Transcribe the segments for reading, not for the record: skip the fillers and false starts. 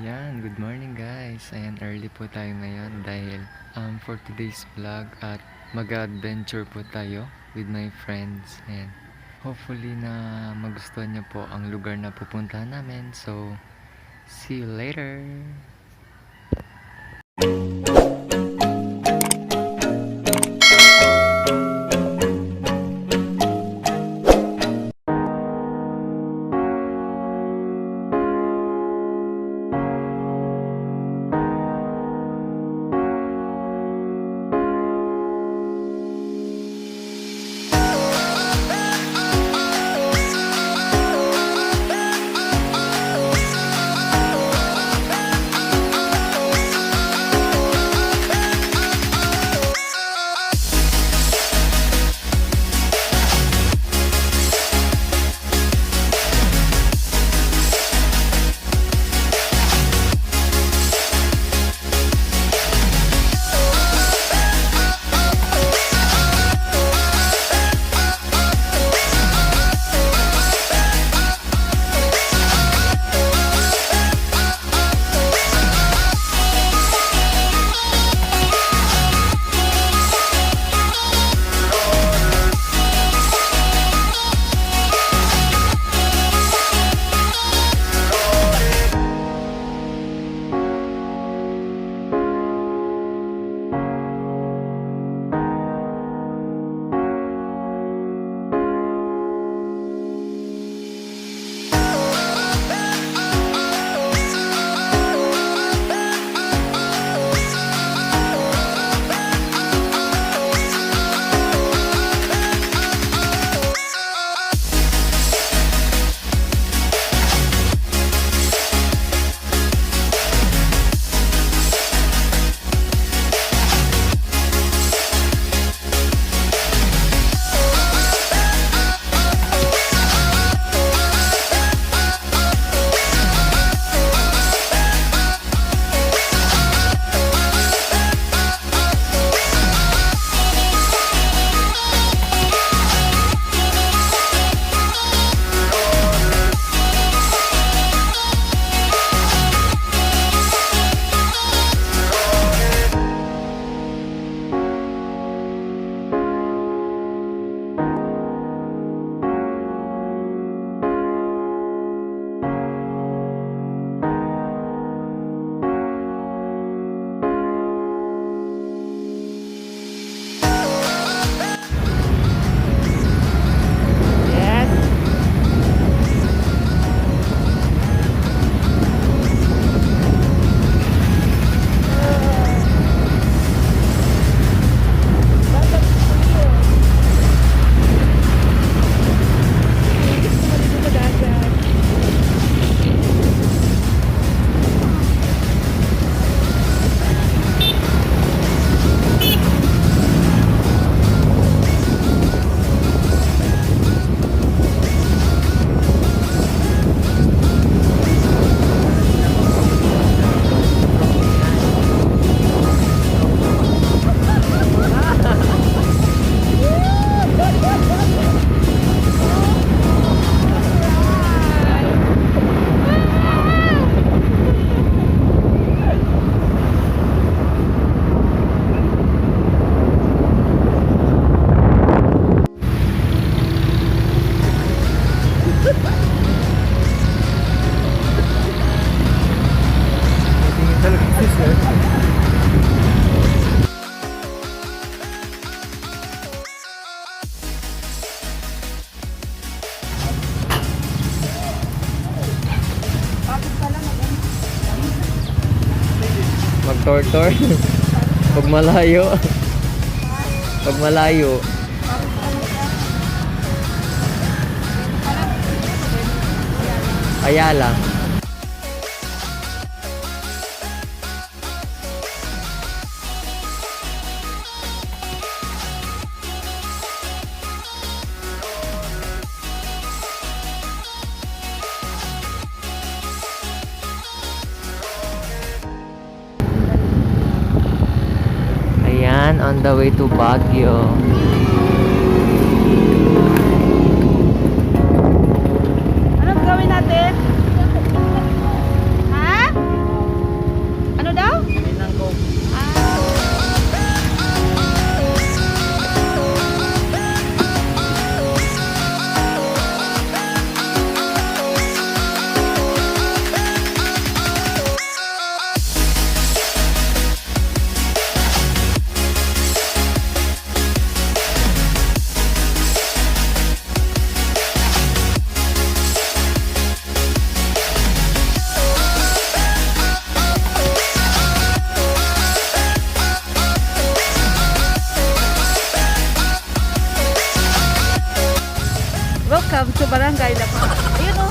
Yan, good morning guys. Ayan, early po tayo ngayon dahil for today's vlog at mag-adventure po tayo with my friends. Ayan, hopefully na magustuhan niyo po ang lugar na pupuntahan namin. So, see you later! Mag-tour-tour. Pag malayo. Pag malayo. Ayala. Ayan, on the way to Baguio. Anong gawin natin? Ha? Skyla pa. Ayun o.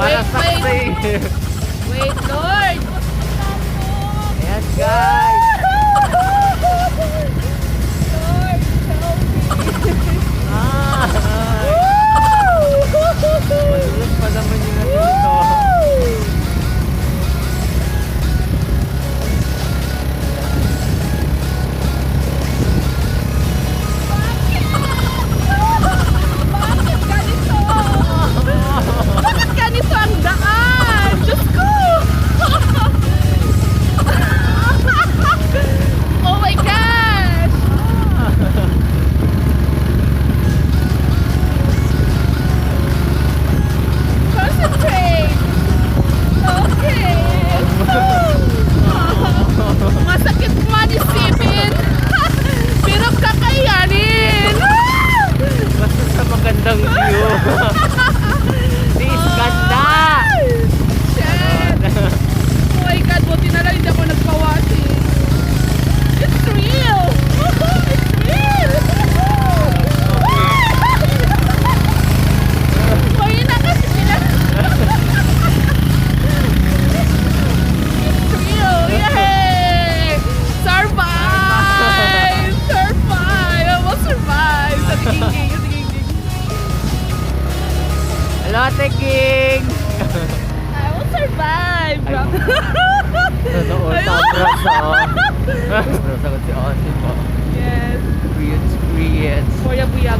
Para saksi. Wait, Lord! Ayan guys. Lord, help me! Ah, madulas pa naman yung nandito. Bakit ganito? Bakit ganito ang daan? Diyos ko! Oh my gosh! Concentrate! Okay! Masakit man isipin! Pero kakayanin! Basta sa magandang view. Please, ganda! Shit! Oh my God, buti na lang hindi ako nagpawasi. It's real! It's real! Mahina kasi sila. It's real! Yay! Survive! Survive! I will survive! Sa tingin. Hello, Ate King! I will survive! Totoo, Ayun. Sagot si Ate po. Yes. Experience. Korea buyag.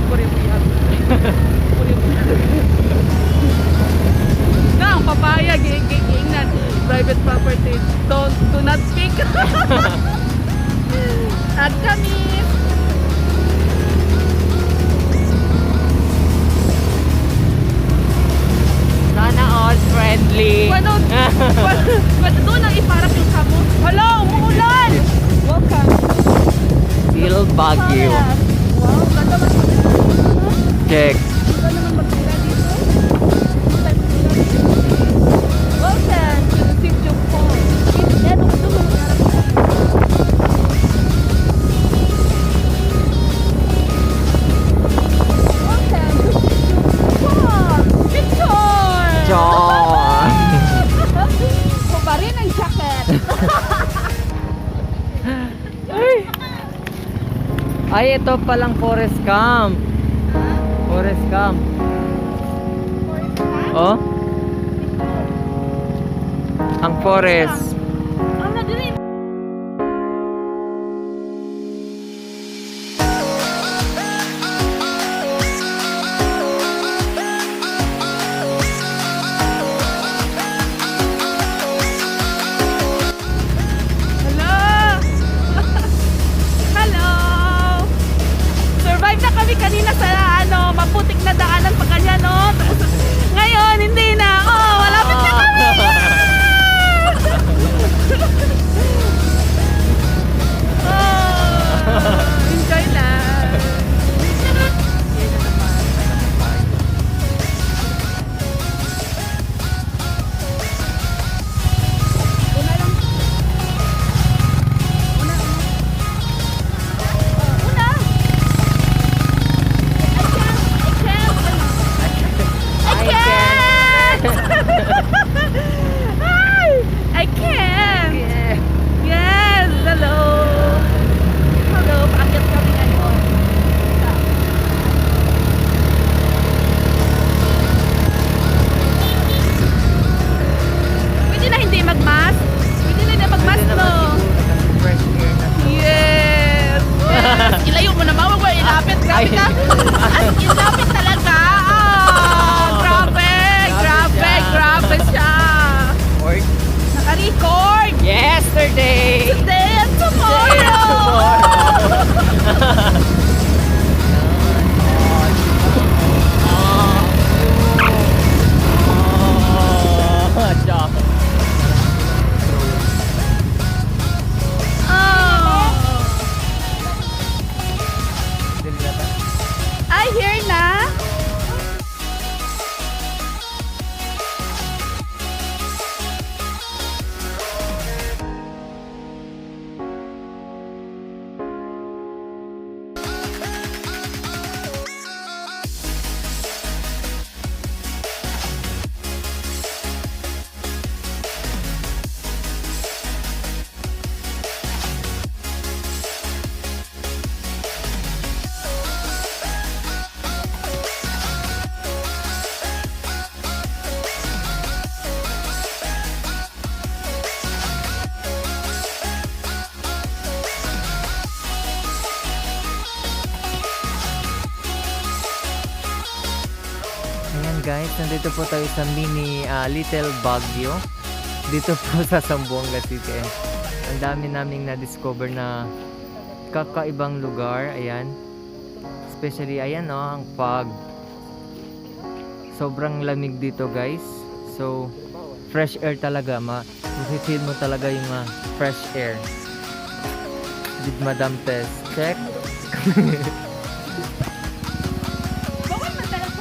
Na, ang papaya, ging-ging-gingnan. Private property. Do not speak. At kami. Sana all friendly. Pwede doon ang iparap yung kamo. Hala, umuulan! Welcome. Still Baguio. Wow, ganda man. Check. Ganda naman magtira dito. Welcome to the City of Fall. Eto, doon. Welcome to the City of Fall. Picture! John. O pa rin ang jacket. Ay, ito palang forest camp. Forest camp. Oh? Ang forest. Ang nadilim. Hello! Hello! Survive na kami kanina sa maputik na daanan pa kanya, no? Ngayon, hindi na. Oh, malapit na kami! Oh, enjoy lang. Una lang. Una. I can't. I can't. Yes, hello. Hello, paakyat kami ngayon. Pwede na hindi magmask? Pwede na hindi magmask, no? Fresh air na. Yes! Yes! Ilayo mo naman, wag mo ilapit. Grabe ka. As in, lapit talaga. Oh, grabe. Grabe. Grabe siya. Or- Naka-record. yesterday. Today and tomorrow. Oh. I hear na. Ayan guys, nandito po tayo sa mini Little Baguio. Dito po sa Zamboanga City. Ang dami naming na-discover na kakaibang lugar. Ayan. Especially, ayan ang fog. Sobrang lamig dito guys. So, fresh air talaga. Ma-feel mo talaga yung fresh air. With Madam Tess. Check. Bawal man talaga.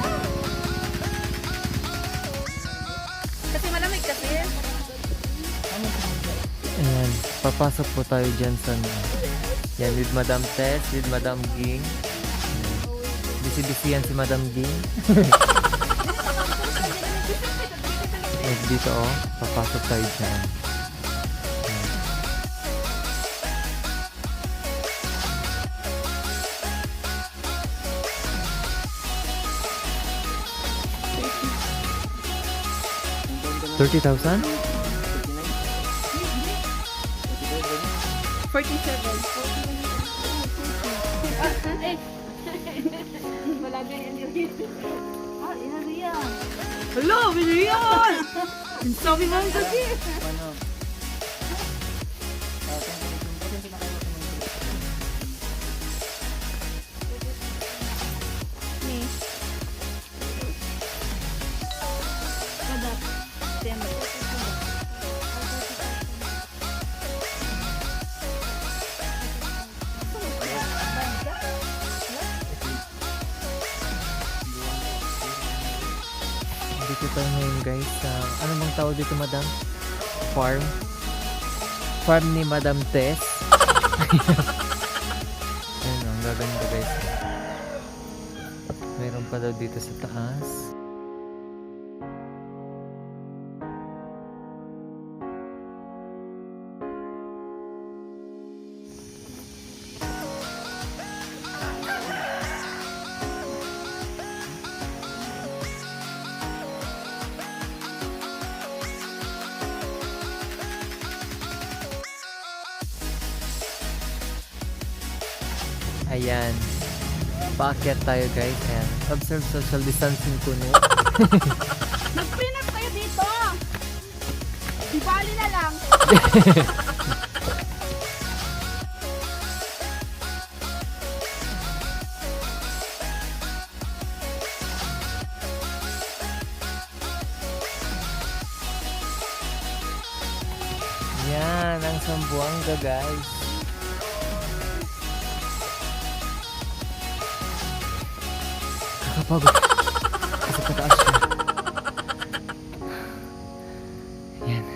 Kasi malamig kasi. Ayan, papasok po tayo dyan sa yan, with Madam Tess, with Madam Ging. Bisi-bisi yan si Madam Ging. At dito oh, papasok tayo dyan. Ayan. $30,000? 47. Wala ganyan yung dito. Ah, inariyan. Hello, binariyan! Sabi mo yung sabi. Dito tayo ngayon guys sa, ano bang tawag dito madam? Farm? Farm ni Madam Tess. Ayan o, ang gaganda guys. Meron pa daw dito sa taas. Ayan. Paakyat tayo guys. Ayan. Observe social distancing ko no. Mag-print kayo dito. Di bali na lang. Yan. Ang Zamboanga guys. Kakapagod. Kasi pataas siya. Yan.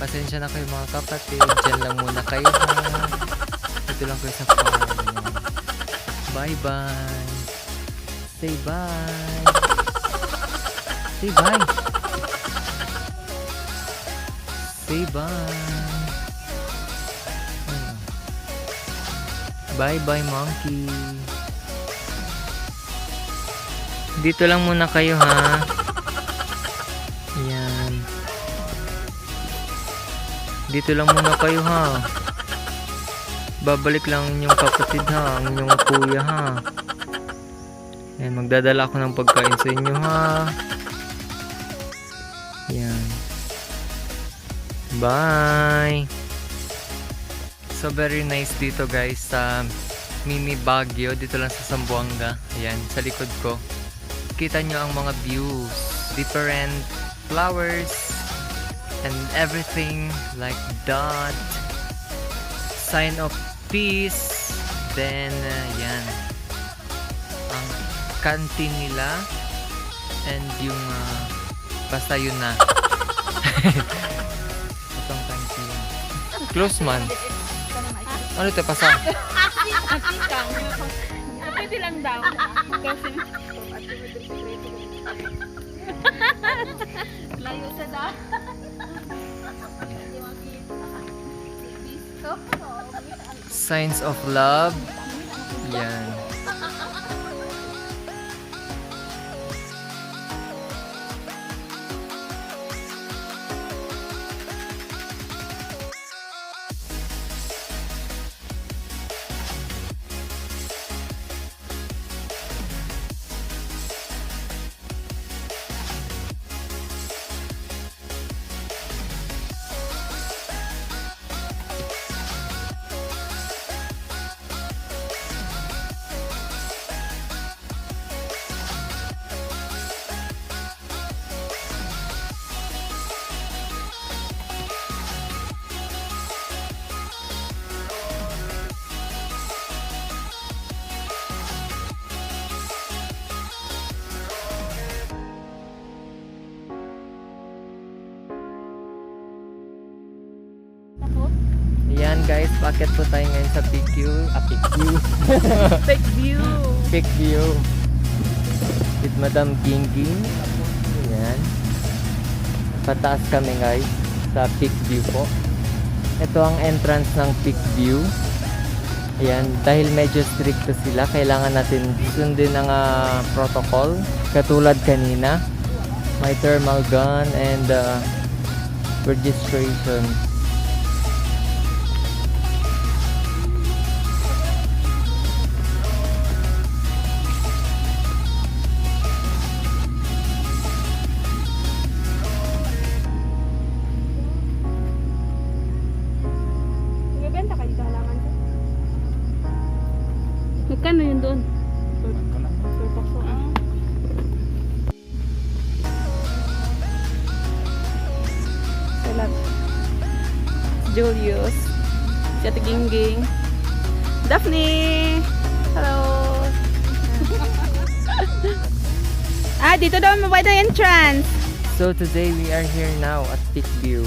Pasensya na kayo mga kapatid. Diyan lang muna kayo ha. Dito lang kayo sa farm. Bye-bye. Say bye. Say bye. Say bye. Bye-bye, monkey. Dito lang muna kayo ha. Yan. Dito lang muna kayo ha. Babalik lang inyong kapatid ha, ang inyong kuya ha. Yan, magdadala ako ng pagkain sa inyo ha. Yan. Bye. So very nice dito guys sa mini Baguio, dito lang sa Zamboanga. Ayan, sa likod ko. Kita nyo ang mga views, different flowers and everything like that. Sign of peace. Then yan, ang canteen nila and yung basta yun na. Itong canteen close man. Ano ito pasa? Atikang. Pwede lang daw. Kasi layo sa da. Signs of love. Yan. Yan guys, packet po tayo ngayon sa Peak View. Peak View. Take view. Peak View. With Madam Gingging. Yan. Pataas kami guys sa Peak View po. Ito ang entrance ng Peak View. Ayan, dahil medyo stricto sila, kailangan natin sundin ang protocol. Katulad kanina, may thermal gun and registration. Nagbebenta kayo sa halaman sa? Magkano yun doon? Per pakso. Salat. Julius. Si Ate Gingging. Daphne! Hello! Dito daw mabait ang entrance. So today we are here now at Peak View.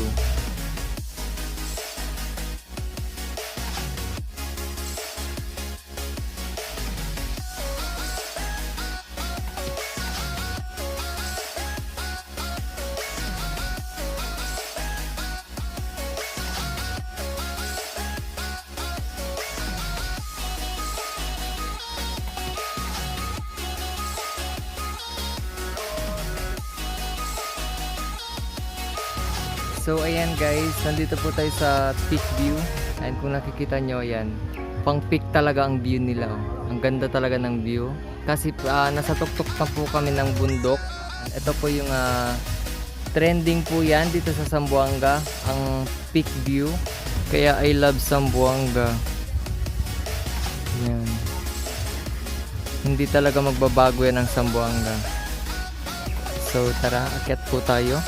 So ayan guys, nandito po tayo sa Peak View. And kung nakikita nyo, ayan, pang peak talaga ang view nila. Oh. Ang ganda talaga ng view. Kasi nasa tuktok na po kami ng bundok. Ito po yung trending po yan dito sa Zamboanga, ang Peak View. Kaya I love Zamboanga. Yan. Hindi talaga magbabago yan ang Zamboanga. So tara, akyat po tayo.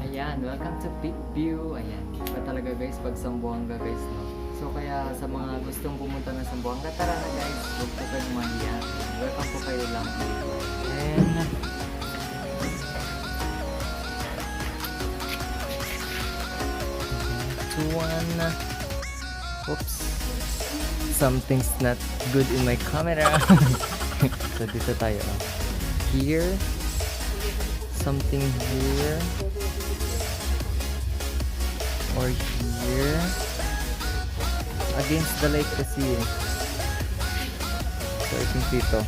Ayan, welcome to Peak View. Ayan, iba talaga guys pag Zamboanga guys, no? So kaya sa mga gustong pumunta ng Zamboanga, tara na guys, huwag po kayong mahiya. Welcome po kayo lang. And one. Oops. Something's not good in my camera. So dito tayo. Here. Something here. Or here. Against the lake kasi. So I think dito.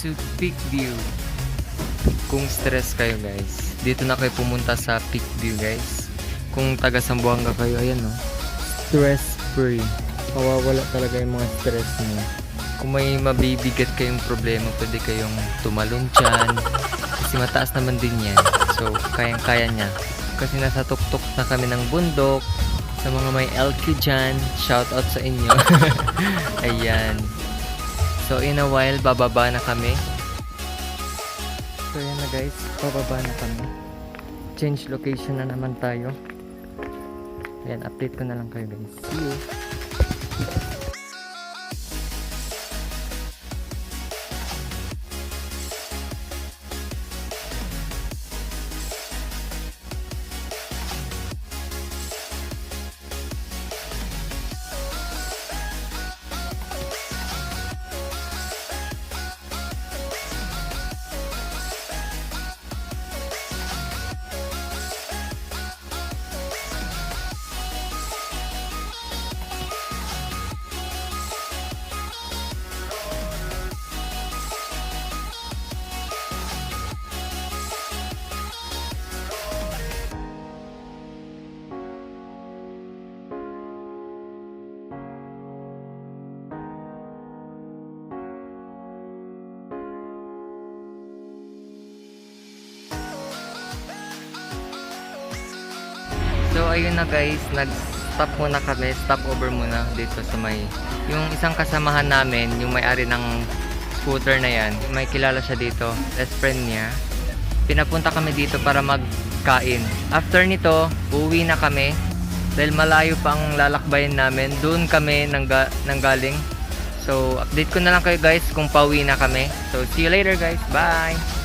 To Peak View. Kung stress kayo guys, dito na kayo pumunta sa Peak View guys. Kung taga Zamboanga kayo, ayan no, stress free. Mawawala talaga yung mga stress niyo. Kung may mabibigat kayong problema, pwede kayong tumalon dyan. Kasi mataas naman din yan. So kayang kaya niya. Kasi nasa tuktok na kami ng bundok. Sa mga may LQ dyan, shout out sa inyo. Ayan. So in a while, bababa na kami. So yan na guys, bababa na kami. Change location na naman tayo. Ayan, update ko na lang kayo guys. See you! So ayun na guys, nag-stop muna kami, stop over muna dito sa may, yung isang kasamahan namin, yung may-ari ng scooter na yan, may kilala siya dito, best friend niya. Pinapunta kami dito para magkain. After nito, uwi na kami dahil malayo pa ang lalakbayin namin. Doon kami nanggaling. So update ko na lang kayo guys kung pauwi na kami. So see you later guys, bye!